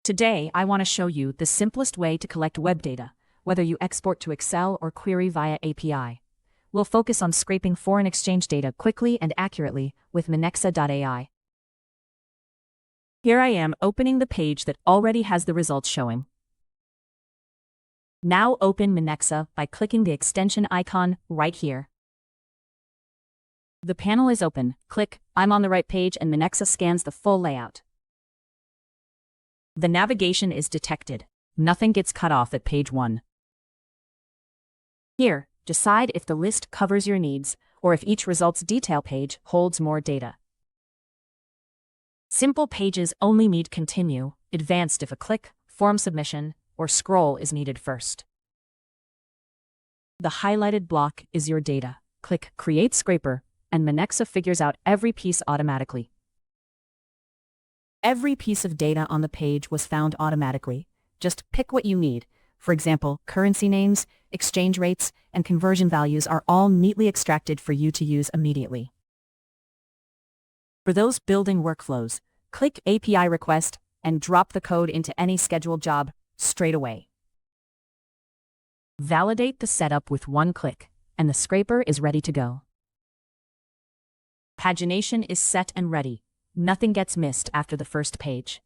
Today, I want to show you the simplest way to collect web data, whether you export to Excel or query via API. We'll focus on scraping foreign exchange data quickly and accurately with Minexa.ai. Here I am opening the page that already has the results showing. Now open Minexa by clicking the extension icon right here. The panel is open. Click I'm on the right page and Minexa scans the full layout. The navigation is detected. Nothing gets cut off at page 1. Here, decide if the list covers your needs or if each results detail page holds more data. Simple pages only need continue, advanced if a click, form submission, or scroll is needed first. The highlighted block is your data. Click Create Scraper, and Minexa figures out every piece automatically. Every piece of data on the page was found automatically. Just pick what you need. For example, currency names, exchange rates, and conversion values are all neatly extracted for you to use immediately. For those building workflows, click API Request and drop the code into any scheduled job straight away. Validate the setup with one click, and the scraper is ready to go. Pagination is set and ready. Nothing gets missed after the first page.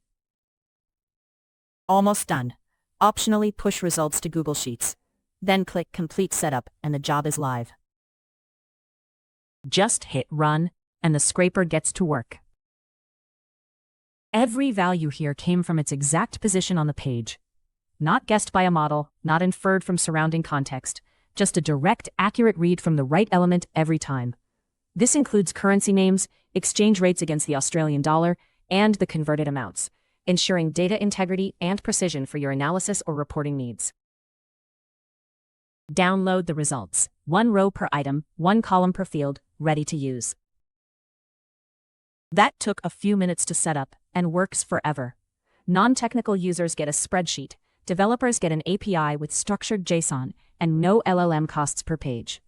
Almost done. Optionally push results to Google Sheets. Then click Complete Setup and the job is live. Just hit Run, and the scraper gets to work. Every value here came from its exact position on the page. Not guessed by a model, not inferred from surrounding context, just a direct, accurate read from the right element every time. This includes currency names, exchange rates against the Australian dollar, and the converted amounts, ensuring data integrity and precision for your analysis or reporting needs. Download the results. 1 row per item, 1 column per field, ready to use. That took a few minutes to set up and works forever. Non-technical users get a spreadsheet, developers get an API with structured JSON, and no LLM costs per page.